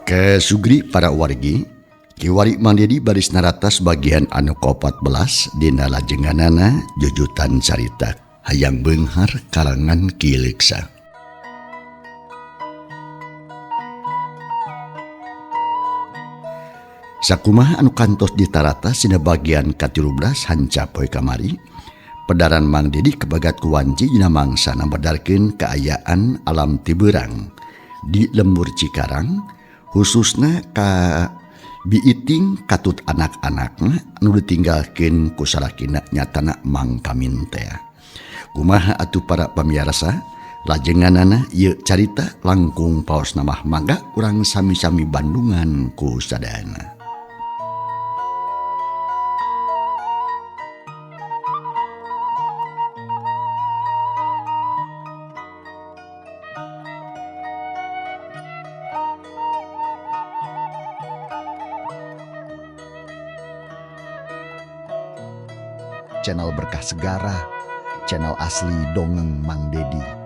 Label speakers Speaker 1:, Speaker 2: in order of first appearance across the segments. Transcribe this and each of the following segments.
Speaker 1: Ke Sugri para wargi Kiwari Mandedi baris naratas bagian anu ke-14 dina lajenganana jujutan carita hayang beunghar kalangan Kileksa. Sakumaha anu kantos ditaratas dina bagian ka-13 hanca poe kamari, pedaran Mang Dedi kebagat ku wanci dina mangsa nambedarkeun kaayaan alam Tibeurang di lembur Cikarang, khususna ka biiting katut anak-anakna anu ditinggalkeun ku salakina nyatana Mang Kamin teh. Kumaha atuh para pamiarsa, lajenganana ieu carita langkung paos namah mangga urang sami-sami bandungan ku sadayana.
Speaker 2: Channel Berkah Segara, channel asli dongeng Mang Dedi.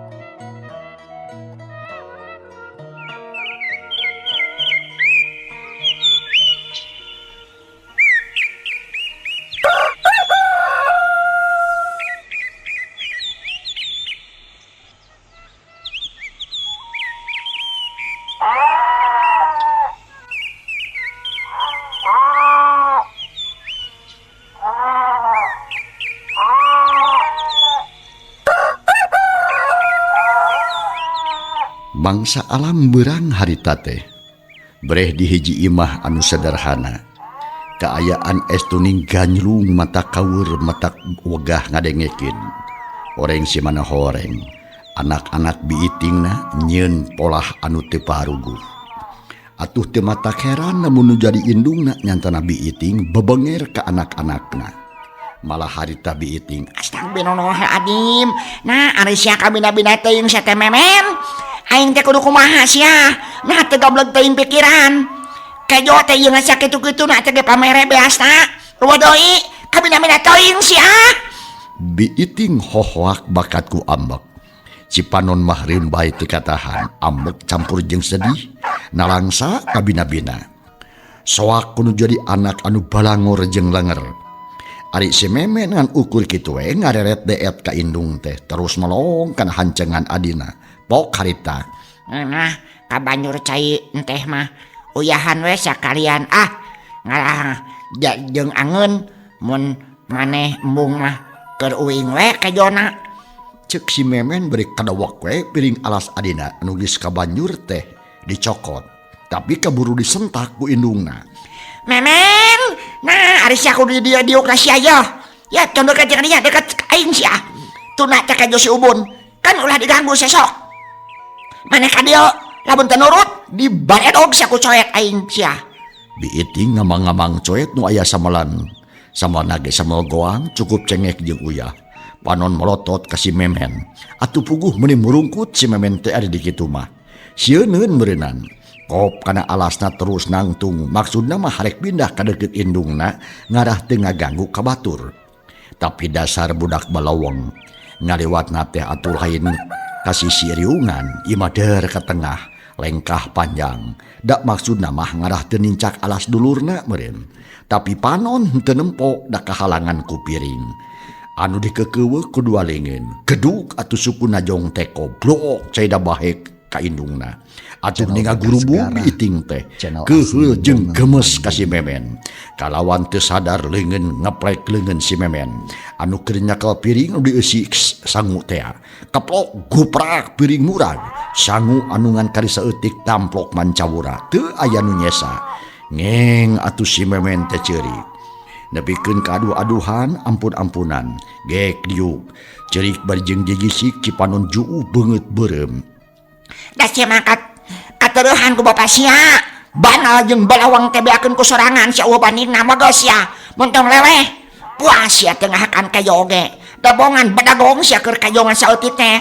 Speaker 1: Bangsa alam berang harita teh breh di hiji imah anu sederhana, kaayaan estuning ganyelung mata kawur mata wegah ngadengekin oreng si mana horeng anak-anak biitingna nyeun polah anu teu parugu atuh teu mata heran namun nu jadi indungna nyantana biiting bebenger ka anak-anakna. Malah harita biiting
Speaker 3: Astagfirullahaladzim. Nah ari sia kabina-bina teuing sia teh memen aing teh kudu kumaha sia, nah teu goblok teuing pikiran. Kejo teh ieu sakitu-kituna teh ge pamere beasna. Ruwa deui kabina-bina teuing sia.
Speaker 1: Biiting hohoak bakatku ambek. Cipanon mah reun bae teu katahan, ambek campur jeung sedih, nalangsa kabina-bina. Soak kudu jadi anak anu balangor jeung lenger. Ari si memen ngan ukur kitu we ngareret deet ka indung teh terus melong kana hancengan adina. Pok harita.
Speaker 3: Nah, ka banjur cai teh mah uyahan we sakalian ngalah jeung angeun mun maneh embung mah keur uing we ka jona.
Speaker 1: Ceuk si memen beri kadawak we piring alas adina anu geus ka banjur teh dicokot. Tapi kaburu disentak ku indungna.
Speaker 3: Memen, nah ari sia kudu dia diuk sia ya. Ya condor ka jeung dia deket aing sia. Tuna teh ka si Ubun. Kan ulah diganggu sesok. Maneh ka dieu lamun teu nurut dibaredog sia ku coet aing sia.
Speaker 1: Biiting ngamang-ngamang coet nu aya samalan. Samana ge samel goang cukup cengek jeung uyah. Panon melotot ka si memen. Atuh puguh meuni murungkut si memen teh ari di kitu mah. Sieunneun meureunnan. Kop kana alasna terus nangtung, maksudna mah harek pindah ka deukeut indungna ngarah teu ngaganggu ka batur. Tapi dasar budak balawong ngaliwatna teh atuh lain ka sisi riungan imader ka tengah lengkah panjang. Da maksudna mah ngarah teu nincak alas dulurna meureun. Tapi panon teu nempo da kahalangan ku piring. Anu dikekeuweuk kudua leungeun. Geduk atuh sukuna jong teh goblok cai da bahek ka indungna. Atuh ninga gurubung biiting teh keheul jeung gemes ka si memen. Kalawan teu sadar leungeun ngeplek leungeun si memen. Anu keur nyakel piring anu dieusi sangu teh. Keplok guprak piring murag. Sangu anu ngan kari saeutik tamplok mancawura. Teu aya nu nyesa. Ngeng atuh si memen teh ceurik. Nepikeun ka aduh-aduhan ampun-ampunan. Gek diuk. Ceurik bari jeung jigisik Cipanon juu beungeut beureum.
Speaker 3: Da sia mangkat katereuhan ku bapa sia. Banal jeung balawang teh beakeun ku sorangan sia eueuh bandingna moga sia. Mun tong leleh puas sia teu ngahakan kayo oge. Dabongan badagong sia keur kajongan saeutik teh.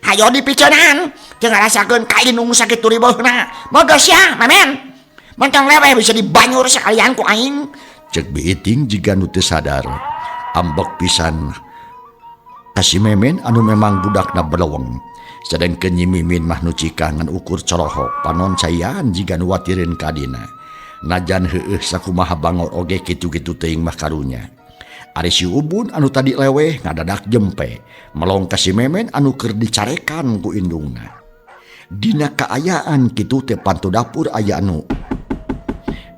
Speaker 3: Hayo dipiceunan teu ngarasakeun kainung sakitu ribeuna. Moga sia memen. Mun tong leleh bisa dibanyur sakalian ku aing.
Speaker 1: Cek biiting jiga nu teu sadar. Ambek pisan Kasih memen anu memang budak na belawang. Sedangkan nyi mimin mah nu cika ngan ukur corohok panon cayaan jika nu watirin kadina. Najan heueuh sakumaha bangor oge kitu-kitu teuing mah karunya. Ari si Ubun anu tadi leweh ngadadak jempe melong kasih memen anu keur dicarekan ku indungna. Dina kaayaan kitu teh pantu dapur aya anu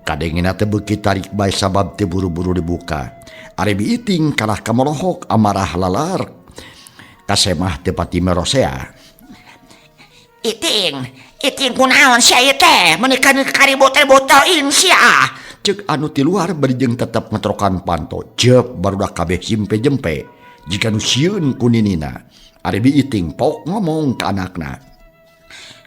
Speaker 1: kadengena teh beuki tarik bae sabab teh buru-buru dibuka. Ari biiting kalah kamolohok amarah lalar kasemah teh pati merosea.
Speaker 3: Iting kunaon sia ieu teh meunikan karibut-ribut teuing sia.
Speaker 1: Cek anu ti luar berijeng tetep ngetrokan panto jep barudak kabeh simpe jempe jika nu sieun ku ninina. Ari biiting pok ngomong ka anakna,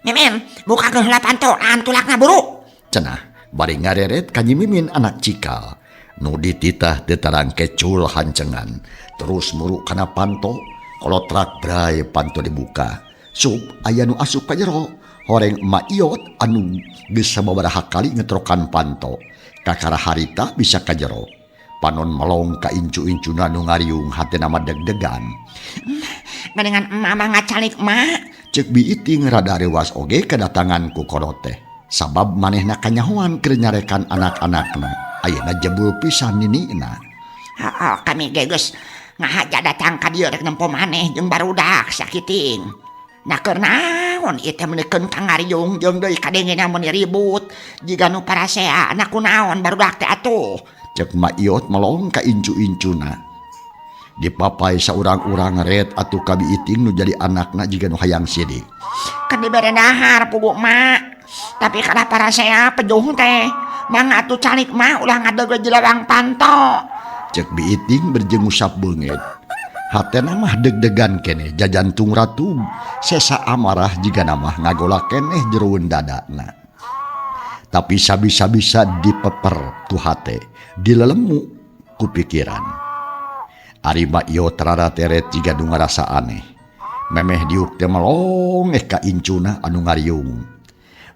Speaker 3: Mimin, buka geula pantoan tulakna buru.
Speaker 1: cenah bari ngareret ka nyi mimin anak cikal nu dititah teu tarang kecul hancengan terus muruk kana panto kolotrak bray panto dibuka. Sup aya nu asup ka jero horeng emak iot anu geus sababaraha kali ngetrokan panto kakara harita bisa ka jero. Panon melong ka incu-incuna nu ngariung hatena mah deg-degan.
Speaker 3: Mendingan mama ngacalik mak.
Speaker 1: Cek biiting rada rewas oge kedatangan ku korote. Sabab manehna kanyahoan keur nyarekan anak-anakna. Ayeuna jebul pisan ninina.
Speaker 3: Kami geus ngahaja datang ka dieu rek nempo maneh jeung barudak sakiting. Nah keur naon ieu teh meunikeun ka ngariung jeung deui kadengena mun ribut jiga nu parasea anak kunaon barudak teh atuh.
Speaker 1: Cek mak iot melong ka incu-incuna. Dipapai saurang-urang red atuh ka biiting nu jadi anakna jiga nu hayang sidik.
Speaker 3: Kan dibere dahar pugu mak. Tapi kana parasea pejuh teh. Mang atuh calik mak ulah ngadege jelawang panto.
Speaker 1: Cek biiting berjengusap beungeut. Hatena mah deg-degan keneh jajantung ratu sesa amarah jiga namah ngagolak keneh jeroeun dadana. Tapi sabisa-bisa dipeper tu hate dilelemu ku pikiran. Ari mak ieu terara teret jiga nu ngarasa aneh. Memeh diuk teh melong ka incuna anu ngariung.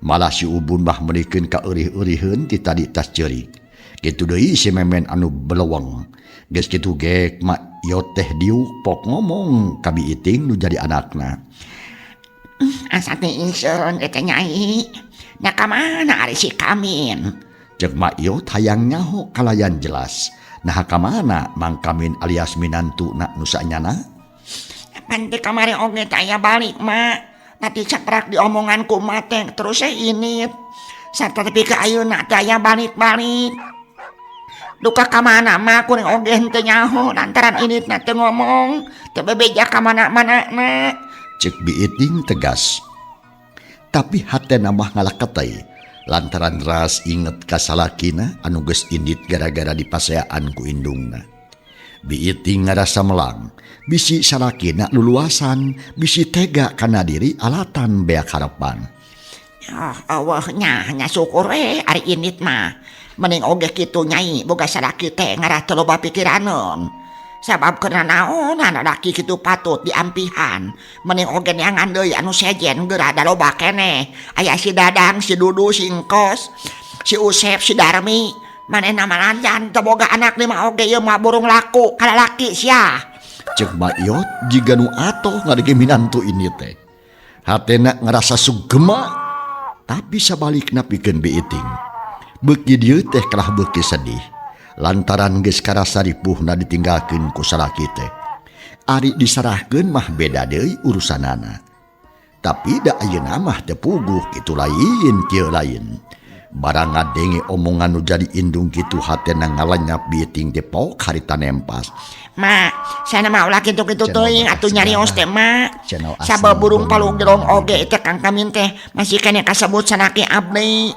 Speaker 1: Malah si Ubun mah meunikeun ka eurih-euriheun ti tadi tas ceurik. Kitu deui si memen anu beleweng. Geus kitu ge mak ieu teh diuk pok ngomong ka biiting nu jadi anakna.
Speaker 3: Asa teh ingseun eta nyai. Nya ka mana ari si Kamin?
Speaker 1: Cek mak ieu hayang nyaho kalayan jelas. Nah ka mana Mang Kamin alias minantuna nu saenyana?
Speaker 3: Pan teh kamari oge teh aya balik mak. Tadi saprak diomongan ku mak teh terus ini. Satepi ka ayeuna teh aya balik-balik. Duka ka mana mak kuring oge henteu nyaho lantaran initna teh ngomong teu bebeja ka mana-manana.
Speaker 1: Cek biiting tegas. Tapi hatena mah ngalaketei lantaran ras inget ka salakina anu geus indit gara-gara dipaseaan ku indungna. Biiting ngarasa melang, bisi salakina luluasan, bisi tega kana diri alatan beak harapan.
Speaker 3: Allah nya syukur ari indit mah. Mending oge kitu nyai boga salaki teh ngarah teu loba pikiraneun. Sabab karena naon anak laki kitu patut diampihan. Mending oge neangan deui anu sejen geura da loba keneh. Aya si Dadang, si Dudu, si Engkos, si Usep, si Darmi. Manehna malanjan teu boga anak lima oge ieu mah burung laku ka lalaki sia.
Speaker 1: Cek mak iot jiga nu atoh ngadege minantu ini teh. Hatena ngerasa sugema tapi sabalikna pikeun biiting. Beuki dieu teh kalah beuki sedih. Lantaran geus karasa ripuhna ditinggalkeun ku salaki teh. Ari disarahkeun mah beda deui urusanana. Tapi da ayeuna mah teu puguh kitu lain kieu lain. Barang ngadenge omongan nu jadi indung kitu hatena ngalanyap biiting teh pok harita nempas.
Speaker 3: Mak, sana mah ulah kitu-kitu teuing atuh nyarios teh mak.
Speaker 2: Channel asli
Speaker 3: Sabab burung
Speaker 2: dongeng
Speaker 3: palung jerong oge teh Kang Kamin teh masih kene kasebut sanaki abdi.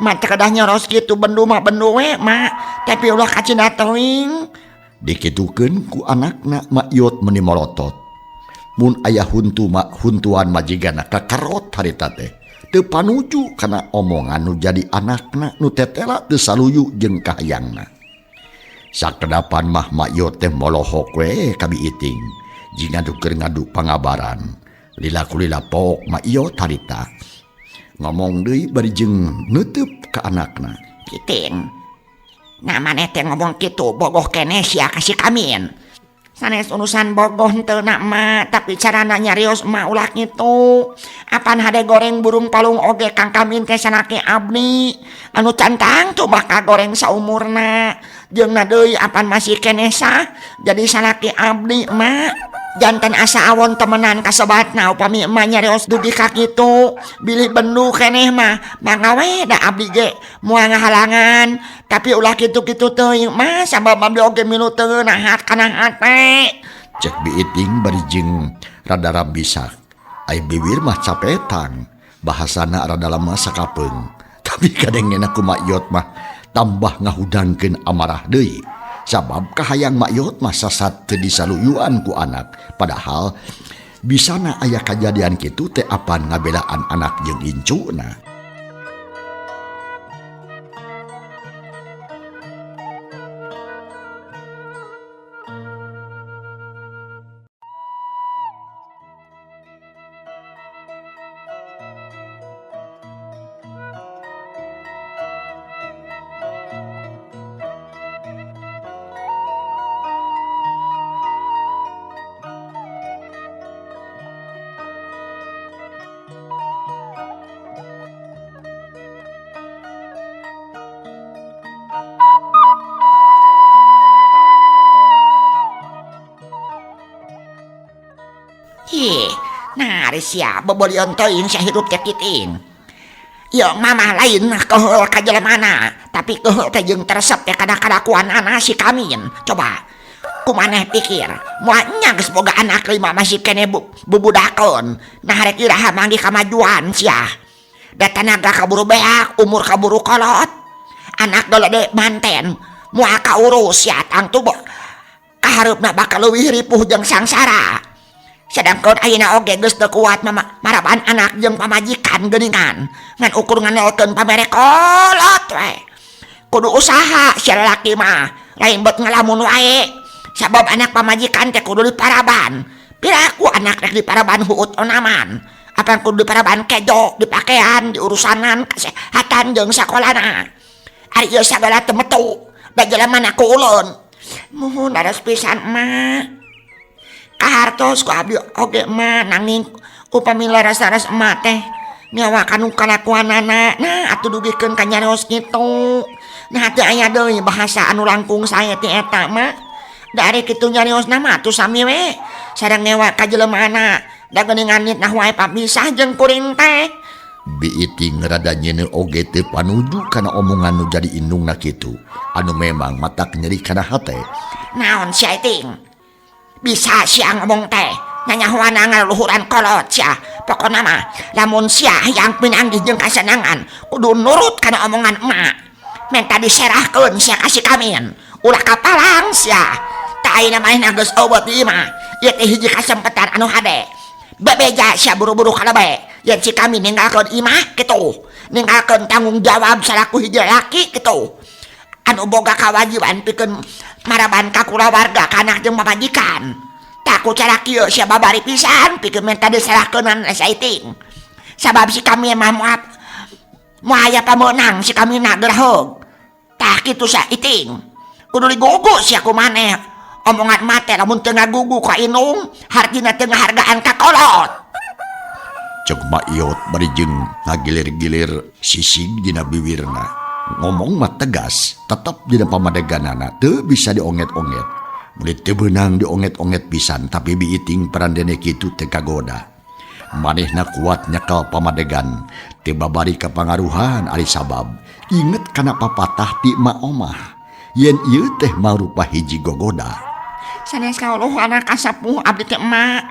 Speaker 3: Mak teh kedah nyoros kitu bendu mah bendu we mak. Tapi ulah kacinda teuing.
Speaker 1: Dikitukeun ku anakna mak iot meuni morotot. Mun aya huntuan majigana kakarot harita teh. Teu panuju kana omongan nu jadi anakna nu tetela teu saluyu jeung kahayangna. Sakedapan mah mak iot teh molohok we ka biiting. Jingga keur ngadu pangabaran. Lila-kulila pok mak iot harita. Ngomong deui bari jeung neuteub ka anakna.
Speaker 3: Kiting. Nah maneh teh ngomong kitu bogoh keneh sia ka si Kamin. sanes urusan bogoh teu na emak, tapi carana nyarios emak ulah kitu. Apan hade goreng burung palung oge Kang Kamin teh sanake abdi anu cantang tuh bakal goreng saumurna. Jeung na deui apan masih keneh sah jadi sanake abdi emak. Janten asa awon temenan kasebatna upami emak nyarios dugi ka kitu. Bilih bendu keneh mah mangawe da abdi ge moal ngahalangan. Tapi ulah kitu-kitu teuing mah sabab abdi oge milu teu nahat kana hate.
Speaker 1: Cek biiting bari jeung rada rabisak. Ai bibir mah capetan. Bahasana rada lama sakapeung. Tapi kadengna kumakyot mah tambah ngahudangkeun amarah deui. Sabab kahayang makyot mah sasat teu disaluyuan ku anak. Padahal bisana aya kajadian kitu teh apan ngabelaan anak jeung incuna.
Speaker 3: Nah, sia bobolion teuing sia hirup teh kiting. Yo mamah lain keheul ka jelemana, tapi keheul teh jeung teresep teh kana kadakuanana si Kamin. Coba kumaneh pikir, moal nya geus boga anak lima masih kene bubudakeun. Nah rek iraha manggi kamajuan sia. Da tanaga kaburu beak, umur kaburu kolot. Anak dolede manten, moal kaurus sia tang tuh kahareupna bakal leuwih ripuh jeung sangsara. Sedangkan ayeuna oge geus teu kuat maraban anak jeung pamajikan geuningan ngan ukur nganelkeun pamere kolot we. Kudu usaha sia lalaki mah lain bet ngalamun wae. Sabab anak pamajikan teh kudu diparaban. Piraku anak rek diparaban huut onaman. Apa kudu diparaban kejo, di pakaian, di urusanan kesehatan jeung sakolana. Ari ieu sagala teu metu da jelemana ku ulun. Muhun dados pisan emak. Kahartos ku abdi oge mah nanging upami laras-laras emak teh nyawa kanu kalakuanana. Nah atuh dugikeun ka nyarios kitu. Nah teu aya deui bahasa anu langkung sae ti eta mah. Dari kitu nyariosna mah atuh sami we sareng nyewa ka jelemaana da geuningan nitnah wae papisah jeung kuring teh.
Speaker 1: Biiting rada nyeuneu oge teu panuju kana omongan nu jadi indungna kitu. Anu memang matak nyeri kana hate.
Speaker 3: Naon sia iting? Bisa sia ngomong teh nyanyahoana ngaluhuran kolot sia. Pokona mah lamun sia yang pinanggih jeung kasenangan kudu nurut kana omongan emak. Menta diserahkeun sia ka si Kamin ulah kapalang sia. Ta ayeuna manehna geus eueuh ieu mah. Ieu teh hiji kasempetan anu hade. Bebeja sia buru-buru kalebe yen si Kamin ninggalkeun imah kitu. Ninggalkeun tanggung jawab salaku hiji laki kitu. Anu boga kawajiban pikeun maraban ka kulawarga ka anak jeung pamajikan. Taku cara kieu sia babari pisan pikeun menta diserahkeunan asa iting. Sabab si Kamin mah moal aya pameunang si Kaminna geraheug. Tah kitu sa iting. Kudu digugu sia ku maneh. Omongan mah teh lamun teu ngagugu ka inung, hartina teu ngahargaan ka kolot.
Speaker 1: Cek makyot bari jeung ngagilir-gilir sisig dina bibirna. Ngomong mah tegas, tetap dina pamadeganana teu bisa dionget-onget. Mulit teu beunang dionget-onget pisan, tapi biiting parandene kitu teu kagoda. Manehna kuat nyekel pamadegan, teu babari kapangaruhan ari sabab inget kana papatah ti mak omah. Yen ieu teh mangrupa hiji gogoda.
Speaker 3: Sanes kauluh anak kasapuh abdi teh emak.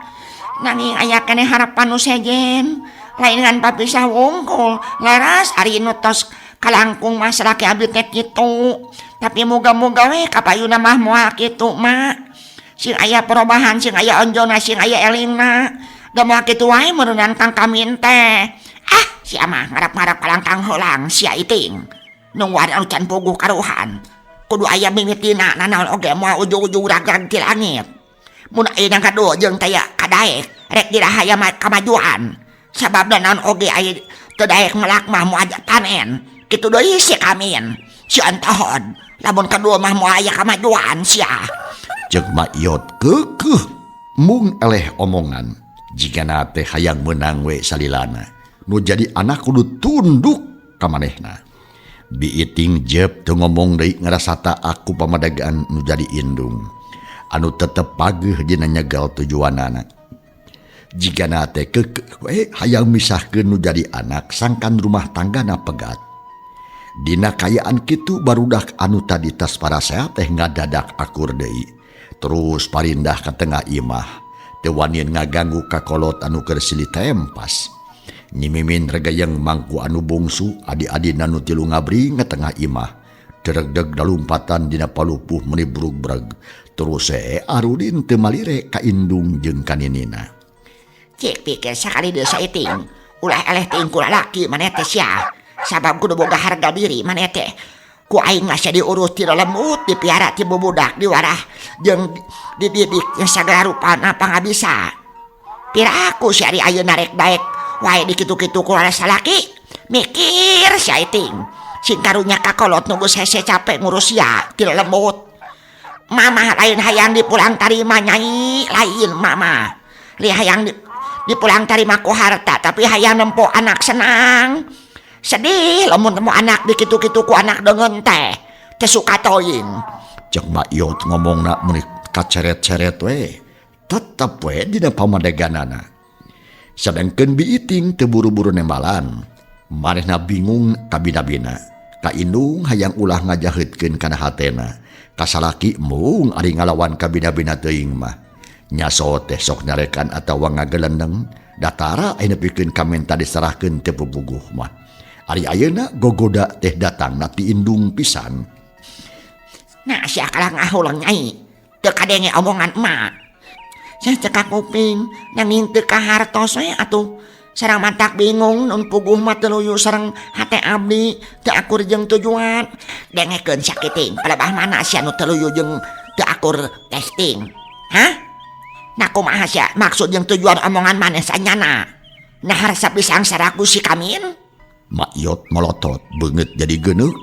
Speaker 3: Nanging aya keneh harapan nu sejen. Lain ngan papisah wungkul, laras ari nu tos kalangkung mah saraki abdi teh kitu. Tapi moga-moga we kapayuna mah moal kitu mak. Sing aya perubahan, sing aya onjona, sing aya elingna. Da moal kitu wae meureunnan Kang Kamin teh. Ah, sia mah ngarap-ngarap kalangkang heulang sia iting. Nungguan anu can puguh karuhan. Kudu aya mimitina nanaon oge moal ujug-ujug ragrag ti langit. Mun ayeuna kadu jeung teh kadaek rek dirahaya kamajuan. Sabab naon oge aya teu daek melak mah moal panen. Kitu deui si Kamin. Si antahon lamun kadua mah moal aya kamajuan sia.
Speaker 1: Cek Maiyot kekeh mung eleh omongan jika nate hayang menang we salilana nu jadi anak kudu tunduk ka manehna. Biiting jeb teu ngomong deui ngarasata aku pamadagaan nu jadi indung anu tetep pageuh dina nyegal tujuanana. Jika nate kekeh we hayang misahkeun nu jadi anak sangkan rumah tanggana pegat. Dina kayaan kitu barudak anu tadi tas parasehat teh ngadadak akur deui. Terus parindah ka tengah imah. Teu wani ngaganggu ka kolot anu keur silih tempas. Nyi Mimin regayeng mangku anu bungsu adi-adina nu tilu ngabri ngetengah imah. Deregdeg dalumpatan dina palupuh meuni brug-breg. Terus Arudin teu malire ka indung jeung kaninina.
Speaker 3: Cik pikir sakali deui saiting ulah eleh ting ku lalaki maneh teh sia. Sabab kudu boga harga diri maneh teh. Ku aing masih diurus ti lemut, dipiara ti bubudak, diwarah jeung dididik yang sagala rupana pangabisa. Pira aku si ari ayeuna rek daek wae dikitu-kitu ku salaki. Mikir si aiting. Sing karunya kakolot nunggu hese capek ngurus sia ti lemut. Mama lain hayang dipulang tarima nyai, lain mama. Li hayang dipulang tarima ku harta tapi hayang nempo anak senang. Sedih lamun nemu anak dikitu-kitu ku anak dengan teh suka toing.
Speaker 1: Cek Maiyot ngomongna meuni kaceret-ceret we tetep we dina pamadaganana. Sedengkeun Biiting teu buru-buru nembalan manehna bingung ka bina-bina ka indung hayang ulah ngajaheutkeun kana hatena ka salaki mung ari ngalawan ka bina-bina teuing mah nyaso teh sok nyarekan atawa ngagelendeng datara aya nepikeun ka menta diserahkeun teu pupuguh mah. Ari ayeuna gogoda teh datang nati indung pisan.
Speaker 3: Nah sia kalah ngahulang nyai teu kadenge omongan emak. Saya cekak kuping nanging teu kahartos we atuh sareng matak bingung nun puguh mah teu luyu sareng hate abdi teu akur jeung tujuan. Dengekeun sakiting palebah mana sia nu teu luyu jeung teu akur testing. Hah? Nah kumaha sia maksud jeung tujuan omongan maneh sanyana? Nah resep disangsaraku si Kamin?
Speaker 1: Maiyot melotot beungeut jadi geuneuk.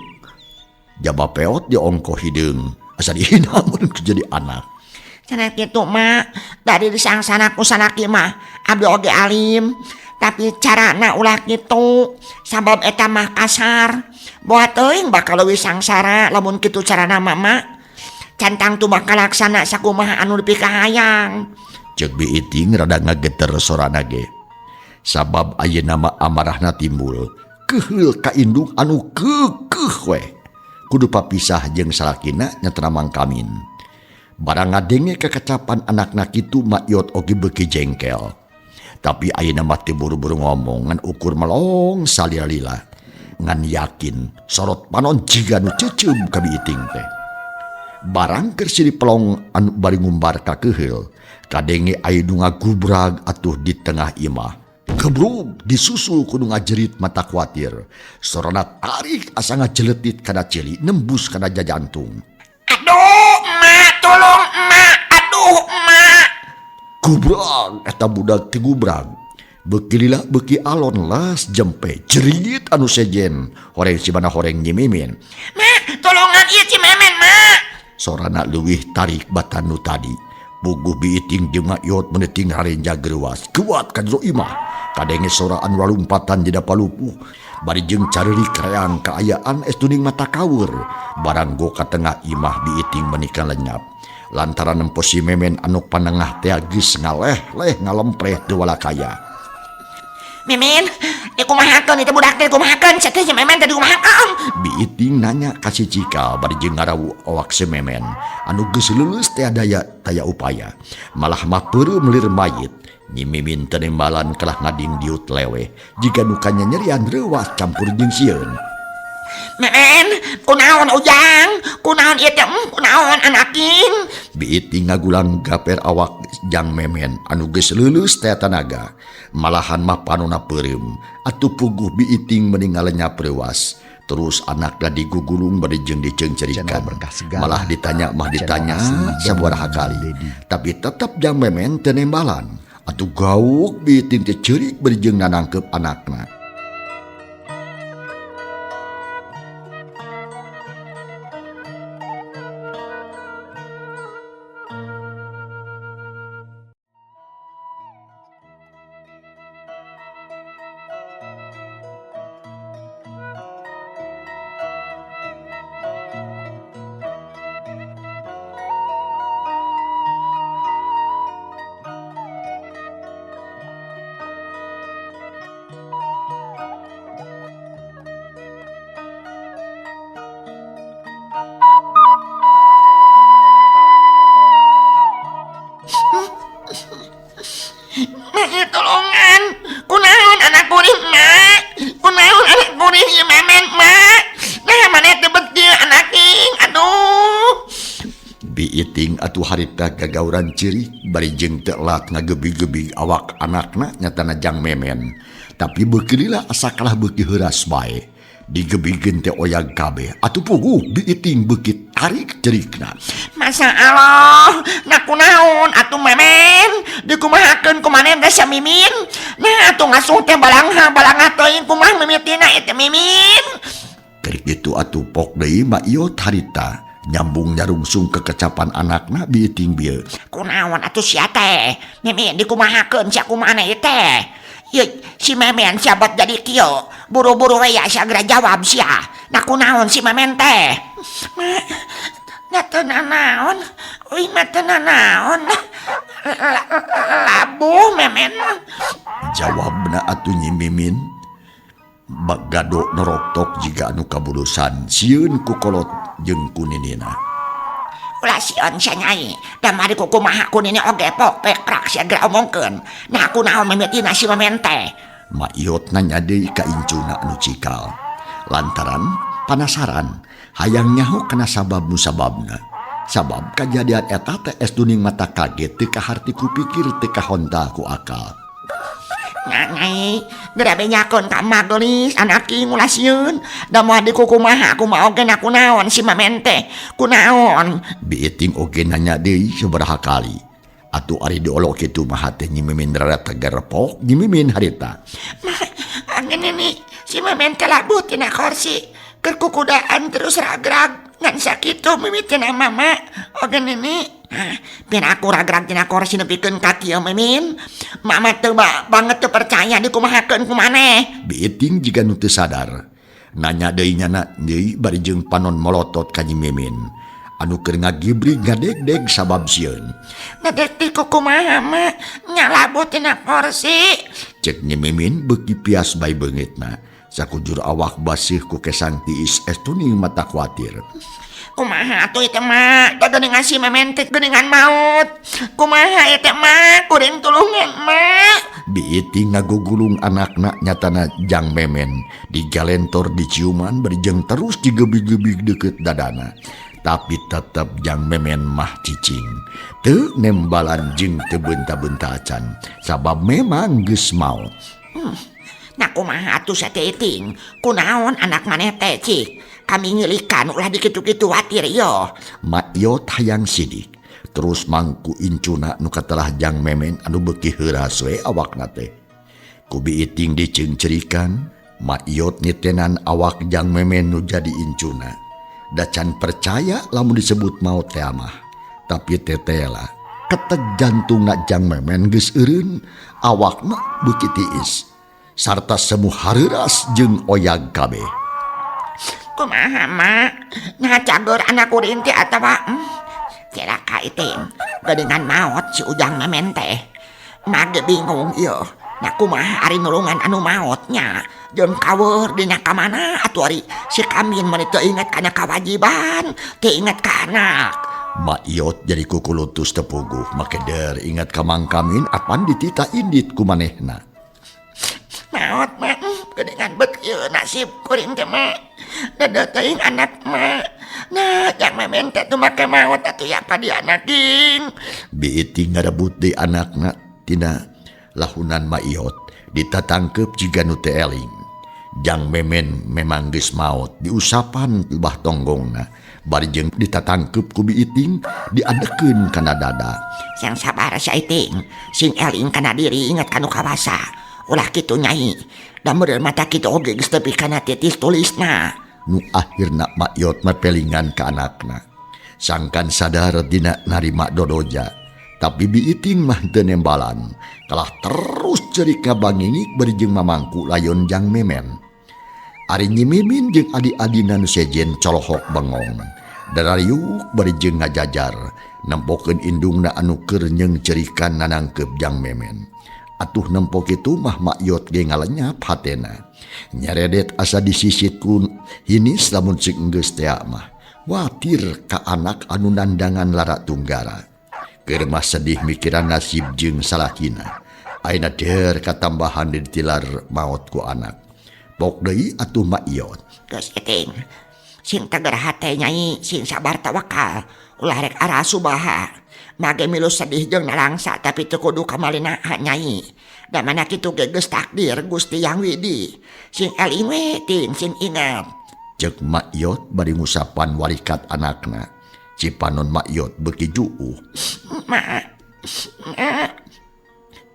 Speaker 1: Jaba peot diongko hideung asa dihina mun jadi anak.
Speaker 3: Cenah kitu mak dari disangsaraku sanaki mah abdi oge alim tapi carana ulah kitu sabab eta mah kasar. Boa teuing bakal leuwih sangsara lamun kitu carana mama. Cantang tuh bakal laksana sakumaha anu dipikahayang.
Speaker 1: Cek Biiting rada ngageter sorana ge. Sabab ayeuna mah amarahna timbul keheul ka indung anu kekeh we. Kudu papisah jeung salakina nyatra Mang Kamin. Barang ngadenge kekacapan anakna kitu Maiyot oge beuki jengkel. Tapi ayeuna mah teu buru-buru ngomong ngan ukur melong salila-lila. Ngan yakin sorot panon jiga nu ceuceum ka Biiting teh. Barang keur silih pelong anu bari ngumbar ka keheul, kadenge aya nu ngagubrag atuh di tengah imah. Gebrug disusul kudu ngajerit mata kuatir. Sorana tarik asa ngajeletit kana cili nembus kana jajantung.
Speaker 3: Aduh emak tolong emak. Aduh emak.
Speaker 1: Gubrag eta budak teu gubrag. Beuki lila beuki alon las jempe jerit anu sejen horeng sibana horeng Nyi Mimin.
Speaker 3: Mak tolongan ieu si Memen mak.
Speaker 1: Sorana leuwih tarik batan nu tadi. Puguh Biiting jeung Maiyot meneting harenja geuwas kuat ka jero imah. Kadenge soraan walumpatan dina palupuh bari jeung caririk reang kaayaan estuning mata kaweur barang go ka tengah imah Biiting menika lenyap lantaran nempo si Memen anu panengah teh geus ngaleh-leh ngalempreh teu walakaya.
Speaker 3: Mimin dikumahakeun itu budak teh dikumahakeun sateu si Memen teh dikumahakeun.
Speaker 1: Biiting nanya ka si Cika bari jeung ngarawu awak si Memen anu geus leuleus teh daya taya upaya malah mah peureum lir mayit. Nyi Mimin tenembalan kelah ngading diut lewe jika dukanya nyerian reuwas campur jeung sieun.
Speaker 3: Memen kunaon ujang kunaon ieu teh kunaon anaking.
Speaker 1: Biiting ngagulang gaper awak Jang Memen anu geus leuleus teh tanaga malahan mah panonna peureum atuh puguh Biiting mending ngalenyap reuwas. Terus anakna digugulung bari jeung diceungcerikeun malah ditanya sabaraha kali tapi tetep Jang Memen teu nembalan. Atuh gauk Biiting teh ceurik bari jeung nanangkeup anakna. harita gagauran ciri bari jeung telat ngagebig-gebig awak anakna nyatana Jang Memen. Tapi beukeulilah asa kalah beuki heuras bae. Digebigkeun teh oyag kabeh atuh puguh biiting beuki tarik cerikna.
Speaker 3: Masya Allah, naku naon atuh Memen, dikumahakeun ku maneh teh sa Mimin. Nah atuh ngasuh teh balangha teuing kumaha mimitina eta Mimin.
Speaker 1: Kerik itu atuh pok deui Mak Iot harita nyambung nyarungsung kekecapan anakna biiting bieu.
Speaker 3: Kunaon atuh sia teh? Mimin dikumahakeun sia kumaha teh? Ye, si Memen sahabat jadi kieu, buru-buru we ya segera jawab sia. Nah kunaon si Memen teh? Teu naon, uing mah teu naon. Labuh Memen.
Speaker 1: Jawabna atuh Nyi Mimin bagado noroktok jika anu kabulusan sieun ku kolot jeung ku ninina.
Speaker 3: Ulah sion sia Nyai, da mari ku kumaha ku nini oge pok pekrak segera omongkeun. Nah kunaon mimitina si Memen teh?
Speaker 1: Mak Iot nanya deui ka incuna anu cikal. Lantaran panasaran hayang nyaho kana sabab-musababna. Sabab kajadian eta teh es duning mata kaget teu kaharti kupikir teu kahonta ku akal.
Speaker 3: Nyai, gerabe nyakon ka magelis anak king ulah sieun. Da moal dikukumaha kumaha oge na kunaon si Memen teh? Kunaon?
Speaker 1: Biiting oge nanya deui sabaraha kali. Atuh ari diolok kitu mah teh Nyi Mimin rada tegerpok Nyi Mimin harita.
Speaker 3: Angin ini si Memen teh labuh tina kursi. Keur kukudaan terus ragrag ngan sakitu mimitina mama oge nini. Pian aku ragrag tina kursi nepikeun ka kieu Mimin. Mama teu banget teu percaya dikumahakeun ku maneh.
Speaker 1: Biiting jiga nu teu sadar. Nanya deui nyana deui bari jeung panon molotot ka Nyi Mimin. Anu keur ngagibrig ngadeg-deg sabab sieun.
Speaker 3: Ngadeg ti kumaha mah nyalabuh tina kursi.
Speaker 1: Cek Nyi Mimin beuki pias bae beungitna. Sakujur awak basih ku kesang tiis estuning mata kuatir.
Speaker 3: Kumaha atuh ieu teh mah? Da geuningan si Memen teh geuningan maut. Kumaha ieu teh mah? Kuring tulungan mah.
Speaker 1: Biiting ngagugulung anakna nyatana Jang Memen digalentor diciuman berjeng terus digebig-gebig deket dadana. Tapi tetep Jang Memen mah cicing. Teu nembalan jeung teu beunta-beunta acan. Sabab memang geus maot.
Speaker 3: Nah kumaha atuh sateuting? Kunaon anak maneh teh cik? Kami ngilikan ulah dikitu-kitu watir yo.
Speaker 1: Mak Iot hayang sidik. Terus mangku incuna nu katelah Jang Memen anu beuki heuras we awakna teh. Ku biiting diceungcerikan, Mak Iot nitenan awak Jang Memen nu jadi incuna. Da can percaya lamun disebut maot teh mah. Tapi tetela keteg jantungna Jang Memen geus eureun, awakna beuki tiis. Sarta semu hareuras jeung oyag kabeh.
Speaker 3: Kumaha mak? Nah cager anak kuring teh atawa celaka iting. Geuningan maot si Ujang Memen teh. Mage bingung ieu. Nah kumaha ari nulungan anu maotnya? Jeung kaweur dina ka mana atuh ari si Kamin meni teu inget kana kawajiban, teu inget ka anak.
Speaker 1: Mak Iot jadi kukulutus tepuguh make der ingat ka Mang Kamin apan ditita indit ku manehna.
Speaker 3: Maot mah geuningan beut ieu nasib kuring teh mah. Da teuing anak mah. Nah, Jang Memen teh teu make maot atuh ya padi anak king.
Speaker 1: Biiting ngarebut deui anakna tina lahunan Mak Iot ditatangkep jiga nu teu eling. Jang Memen memang geus maot diusapan ubah tonggongna. Bari jeung ditatangkep ku Biiting diadekeun kana dada.
Speaker 3: Yang sabar saiting, sing eling kana diri ingat kanu kawasa. Ulah kitu Nyai. Da model mata kitu oge geus tepi kana titis tulisna.
Speaker 1: Nu akhirna Mak Iot mapelingan ka anakna. Sangkan sadar dina narima dodoja. Tapi Biiting mah teu nembalan. Kalah terus cerik ngabangingik bari jeung mamangku layon Jang Memen. Ari Nyi Mimin jeung adi-adina nu sejen colohok bengong. Darariuk bari jeung ngajajar. Nempokeun indungna anu keur nyeungcerikan nanangkep Jang Memen. Atuh nempok itu mah Mak Iot ge ngalenyap hatena. Nyaredet asa disisit ku hinis lamun sing geus teh mah. Watir ka anak anu nandangan lara tunggara. Keur mah sedih mikiran nasib jeung salakina. Ayeuna der katambahan ditilar maot ku anak. Pok deui atuh Mak Iot.
Speaker 3: Geus iting. Sing teger hate Nyai, sing sabar tawakal. Ulah rek arah subaha. mage milu sedih jeung nalangsa tapi teu kudu kamalina Nyai. Da mana kitu ge geus takdir Gusti Yang Widi. Sing eling we ting sing ingat.
Speaker 1: Cek Makyot bari ngusapan warikat anakna. Cipanon Makyot beuki juuh.
Speaker 3: Ma.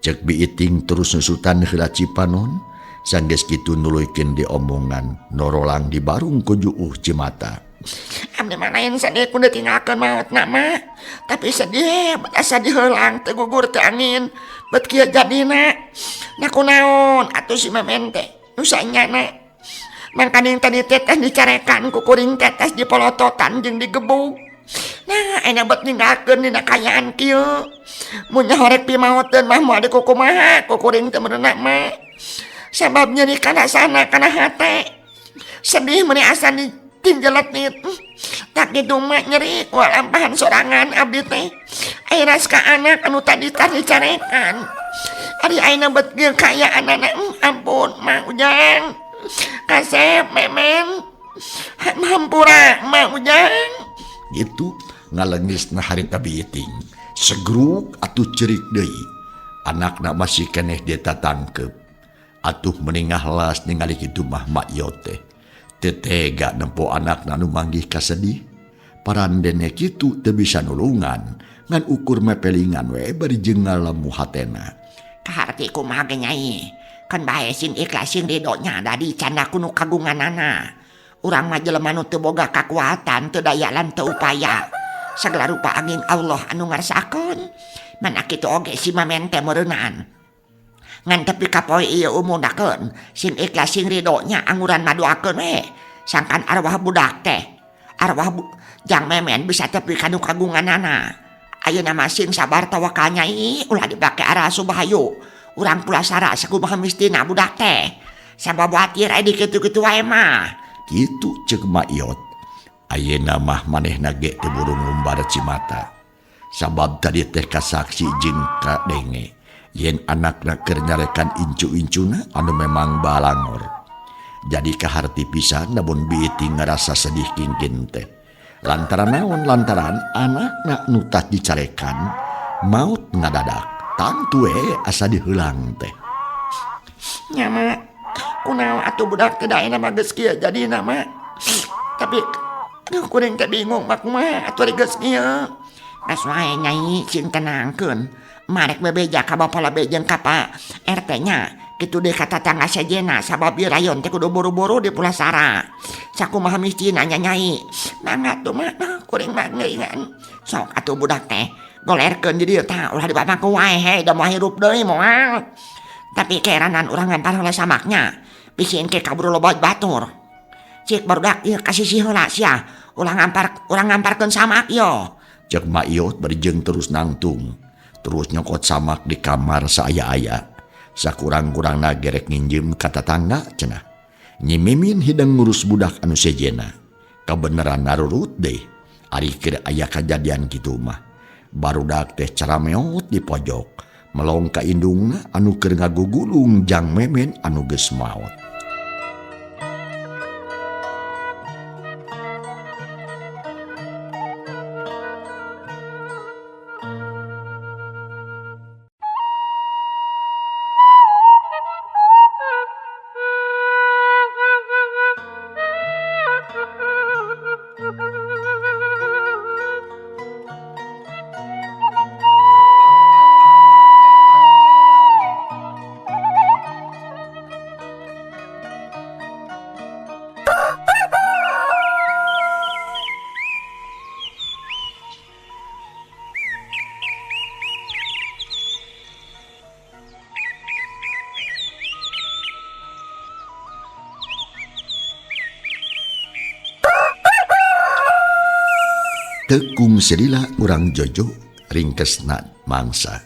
Speaker 1: Cek Biiting terus nusutan heula Cipanon. Sanggeus kitu nuluykeun diomongan norolang di barung ku juuh Cimata.
Speaker 3: Abdi mah lain sedih kudu tinggalkeun maut nama. Tapi sedih asa diheulang teu gugur teu angin. Bet kieu jadina. Na kunaon atuh si Memen teh nu sanyana. Mangkaning tadi teteh dicarekan ku kuring tetes dipolototan jeung digebug. Nah, enak bet ninggalkeun dina kayaan kieu. Mun horek pimaoteun mah moal dikukumaha ku kuring teu meureunak mah. Sabab nyeri kana sana kana hate. Sedih meuni asa tinjelet nit. Tak kitu mah nyeri ku lampahan sorangan abdi teh. Airas ka anak anu tadi dicarekan. Ari ayeuna bet geus kayaan anak ampun Mang Ujang. Kasep Memen. Hampura Mang Ujang.
Speaker 1: Gitu ngalengisna harita Biiting. Segruk atuh cerik deui. Anakna masih keneh dia tatangkep. Atuh meningah las ningali kitu mah Makyot teh. Tetega nempo anakna nu manggih kasedih. Parandene kitu teu bisa nulungan. Ngan ukur mepelingan we bari jeung ngalemu hatena.
Speaker 3: Kaharti kumaha ge Nyai. Kan bae sing ikhlas sing ridhonya da dicanda kuno kagunganana. Urang mah jelema nu teu boga kakuatan, teu daya lan teu upaya. Sagala rupa angin Allah anu ngarsakeun. Mana kitu oge si Memen teh meureunan. Ngan tepi kapoe ieu umunakeun sing ikhlas sing ridhonya anguran madoakeun we. Sangkan arwah budak teh. Arwah Jang Memen bisa tepi kanu kagunganana. Ayeuna mah sing sabar tawakal Nyai ulah dibake arah Subahayu. Urang pulasara sakumaha mistina budak teh. Sabab watir aya di kitu-kitu wae mah.
Speaker 1: Kitu ceuk Makyot. Ayeuna mah manehna ge teu buru ngumbar Cimata. Sabab tadi teh kasaksi jeung kadenge yen anakna keur nyarekan incu-incuna anu memang balangor. Jadi kaharti pisan namun Biiting ngarasa sedih kingkin teh. Lantaran naon? Lantaran anakna nu tah dicarekan maut ngadadak. Tantu asa diheulang teh.
Speaker 3: Nya mah kunaon atuh budak teh daena mah geus kieu jadina mah. Tapi kuring teh bingung mah kumaha atuh geus kieu. Geus wae Nyai sing tenangkeun. Marek bebeja ka bapa labe jeung ka Pak RT-nya. Kitu deui ka tatangga sajena sabab ieu rayon teh kudu buru-buru di Pulasara. Sakumaha mistina nya Nyai. Mangga tuh mah kuring mah ngeuingan. Sok atuh budak teh golerkeun di dieu tah ulah dibapangku wae he da moal hirup deui moal. Tapi keeranan urang ngampar heula samaknya. Bisieun ke kaburu loba batur. Cik barudak ieu kasih heula sia. Ulah ngamparkeun samak yo.
Speaker 1: Cek Makyot berjeng terus nangtung. Terus nyokot samak di kamar saaya-aya. Sakurang-kurangna gerek nginjem ka tatangga cenah. Nyi Mimin hidang ngurus budak anu sejena. Kabeneran narurut deh. Ari keur aya kajadian kitu mah. Barudak teh carameot di pojok. Melong ka indungna anu keur ngagugulung Jang Memen anu geus maot. Tekung sedila urang Jojo ringkesna mangsa.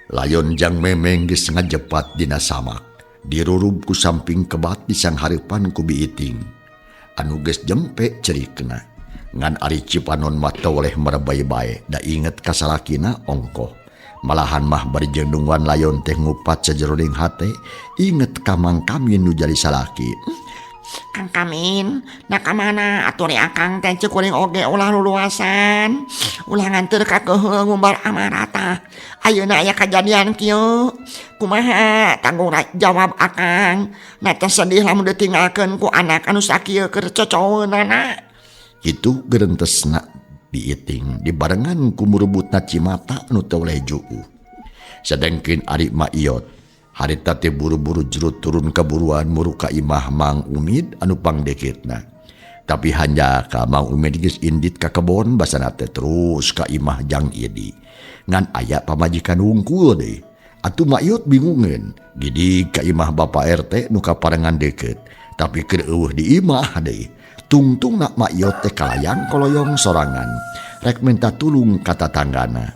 Speaker 1: Layon Jang Memeng geus ngajepat dina samak. Dirurub ku samping kebat di sang hareupan ku Biiting. Anu geus jempe cerikna. Ngan ari Cipanon mah teu oleh merebay bae da inget ka salakina ongkoh. Malahan mah bari jendungan layon teh ngupat sajeroning hate inget ka Mang Kamin nu jadi salaki.
Speaker 3: Kang Kamin, nakamana atuh akang teh ceuk kuring oge ulah luluasan. Ulah nganteur ka keuheung ngumbar amarata. Ayeuna aya kajadian kieu. Kumaha tanggung jawab akang? Na teh sedih lamun ditinggalkeun ku anak anu sakieu keur cocoweunana.
Speaker 1: Itu gerentesna biiting dibarengan ku murebutna Cimata anu teu oleh juu. Sedengkeun ari Maiyot harita teh buru-buru jerut turun keburuan muru ka imah Mang Umid anu pangdeketna. Tapi hanya ka Mang Umid geus indit ka kebon basana teh terus ka imah Jang Idi. Ngan aya pamajikan wungkul deui. Atuh Maiyot bingungeun, gidi ka imah Bapak RT nu kaparengan deket. Tapi keur eueuh di imah deui. Tungtungna Maiyot teh kalayang koloyong sorangan. Rek minta tulung ka tatanggana.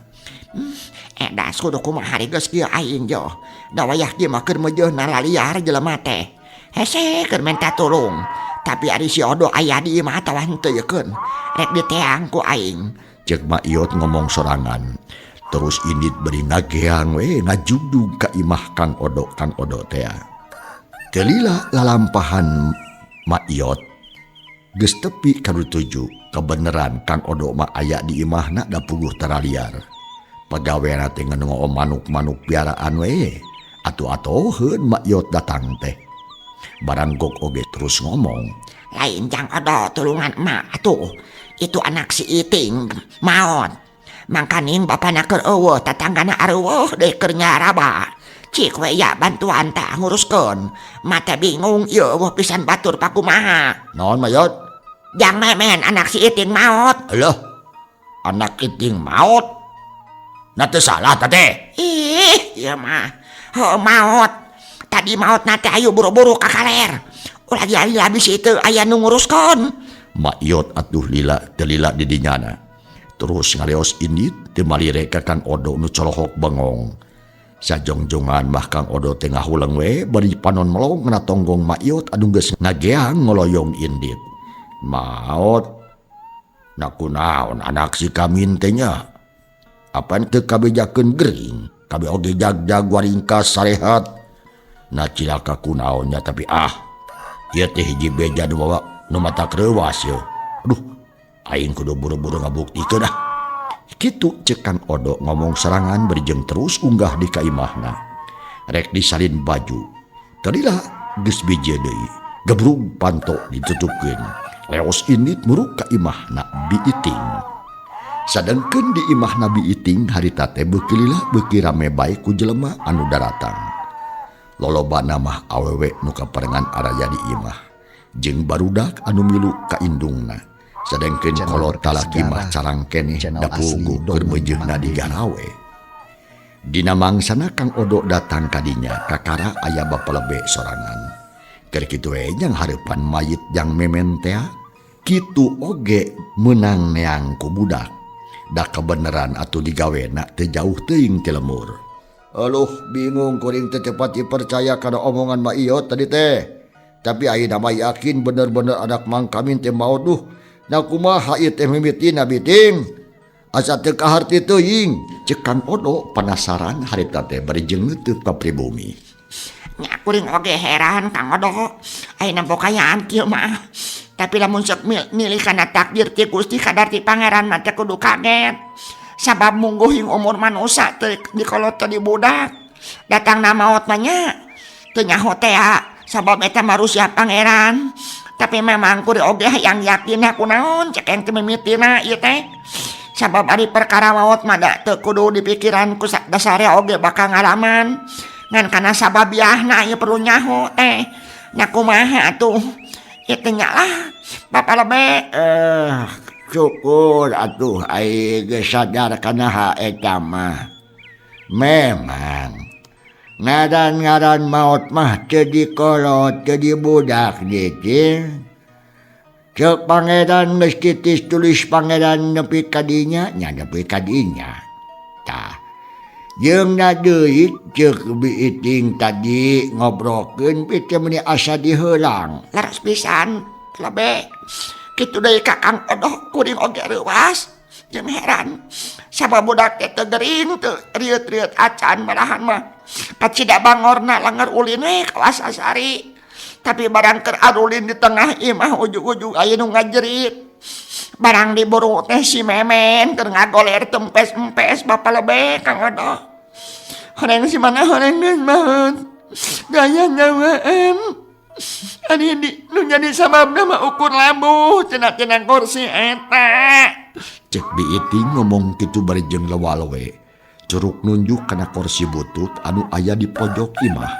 Speaker 3: Das kudu kumaha geus kieu aing jo. Da wayah kieu mah keur meujeunna laliar jelema teh. Hese keur minta tulung. Tapi ari si Odo aya di imah atawa henteu yekeun. Rek diteang ku aing.
Speaker 1: Cek Maiyot ngomong sorangan. Terus indit beri ngageang we ngajugdug ka imah Kang Odo teh. Teu lila lalampahan Maiyot geus tepi ka tuju. Kebeneran Kang Odo mah aya di imahna da puguh taraliar. Pagaweana teh ngeungo manuk-manuk piaraan we. Atuh-atuheun Maiyot datang teh. Barang Gok oge terus ngomong.
Speaker 3: Lain Jang Odo tulungan emak atuh. Itu anak si Iting maot. Mangkaning bapana keur eueuh tatanggana areueuh deui keur nyaraba. Cik we ya bantuan tah nguruskeun. Mata bingung ieu eueuh pisan batur pakumaha.
Speaker 1: Naon Maiyot?
Speaker 3: Jang memen anak si Iting maot.
Speaker 1: Alah, anak Iting maot? Na teu salah teh.
Speaker 3: Ih, ieu mah heuh maot. Tadi maot nate ayo buru-buru ka kaler. Ulah jadi habis itu aya nu nguruskeun.
Speaker 1: Maiyot atuh lila teu lila di dinyana. Terus ngaleos indit teu malire ka Kang Odo nu colohok bengong. Sajongjongan mah Kang Odo teh ngahuleung we bari panon melong na tonggong Maiyot anu geus ngageang ngoloyong indit. Maot, na kunaon anak si Kamin teh nya? Apan teu kabejakeun gering, kabe oge jag-jag waringkas sarehat. Na cilaka kunaonnya tapi ieu teh hiji beja nu mata kreuwas yeuh. Aduh, aing kudu buru-buru ngabuktikeun dah. Kitu cek Kang Odo ngomong serangan berjeng terus unggah di ka imahna. Rek disalin baju. Tadila geus beje deui. Gebrug panto ditutupkeun. Leos indit muruk ka imahna Biiting. Sadengkeun di imah Nabi Iting harita teh beuki lila beuki rame bae ku jelema anu daratang. Lolobana mah awewe nu kaparengan araya di imah. Jeung barudak anu milu ka indungna. Sadengkeun kolot talaki mah carang keneh da puguh keur meujeuhna di garawe. Dina mangsana Kang Odo datang kadinya kakara aya bapalebe sorangan. Keur kitu we jang hareupan mayit jang memen teh kitu oge meunang neang ku budak. Da kebeneran atuh digawena teu jauh teuing ti lemur. Aluh bingung kuring teh cepat dipercaya kana omongan Maiyot tadi teh. Tapi ayeuna mah yakin bener-bener anak Mang Kamin teh maot duh. Na kumaha ieu teh mimitina Biting? Asa teu kaharti teuing. Ceuk Kang Odo penasaran harita teh bari jeung neuteuk ka pribumi.
Speaker 3: Nya kuring oge heran Kang Odo. Ayeuna pokayaan kieu mah. Tapi lamun sok milih kana takdir ti Gusti kadar ti pangeran mah teh kudu kaget. Sabab mungguhing umur manusia teh dikolot teh di budak. Datangna maot mah nya teu nyaho teh sabab eta marusia pangeran. Tapi memang kudu oge yang yakin kunaon cek ente mimitina ieu teh. Sabab ari perkara maot mah da teu kudu dipikiran ku dasare oge bakal ngalaman. Ngan kana sababiahna ieu perlu nyaho teh. Nya kumaha atuh? Itu lah Bapak lebe
Speaker 1: Syukur atuh aing geus sadar kana eta mah. Memang ngaran-ngaran maot mah teu dikolot teu dibudak dieu. Ceuk pangeran geus kitis tulis pangeran nepi ka dinya nya nepi ka dinya. Tah jeung na deui ceuk Biiting tadi ngobrolkeun piteu meni asa diheulang.
Speaker 3: Laras pisan lebe. Kitu deui ka Kang Odo kuring oge reuwas. Jeung heran. Sabab budak teh teu gering teu riut-riut acan malahan mah. Kacida bangorna langer ulin we ka Wasasari. Tapi barang kerarulin di tengah imah ujug-ujug aya nu ngajerit. Barang diburu teh si Memen keur ngagoler tempes-empes Bapak Lebe Kang Odo. Horeng si mana horeng geus maot. Gaya nyawaan. Ari di nu jadi sababna mah ukur labuh cenah-cenah kursi eta.
Speaker 1: Cek Biiting ngomong kitu bari jeung lewalewe. Curug nunjuk kana kursi butut anu aya di pojok imah.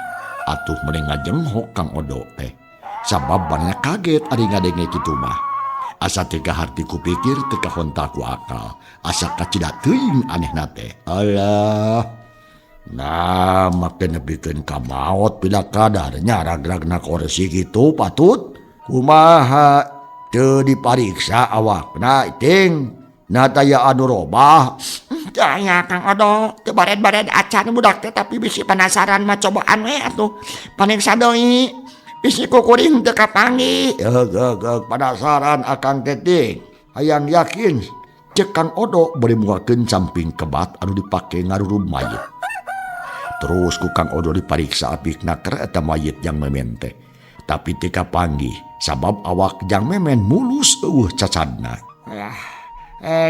Speaker 1: Atuh meneng ngajenghok Kang Odo teh. Sabab banyak kaget ari ngadenge kitu mah. Asa teka harti kupikir teka hontak ku akal. Asa kacida teuing anehna teh. Alah. Nah, makin nebikeun ka maot bila kadar nyarag-ragna kursi kitu patut. Kumaha teu dipariksa awakna Iting. Nataya anu robah.
Speaker 3: Daya Kang Odo, teu bared-bared acan budak teh tapi bisi penasaran mah cobaan we atuh. Paniksa deui. Bisi kukuring teu kapanggih.
Speaker 1: Penasaran akang Teting. Hayang yakin cek Kang Odo bari muakeun camping kebat anu dipake ngarurum mayit. Terus ku Kang Odo dipariksa apikna keur eta mayit Jang Memen teh. Tapi teu kapanggih sabab awak Jang Memen mulus eueuh cacadna.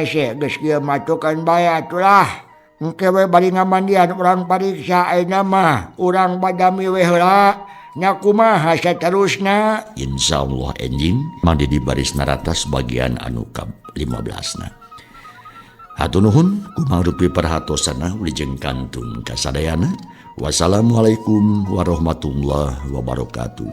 Speaker 3: Sih geus kieu mah kan bae atuh. Engke we bari ngamandian urang pariksa ayeuna mah. Urang badami we heula. Nya kumaha saterusna?
Speaker 1: Insyaallah enjing mangdi di baris naratas bagian anu ke-15 na. Hatur nuhun kumangrupi perhatosana wilujeng kantun kasadayana. Wassalamualaikum warahmatullahi wabarakatuh.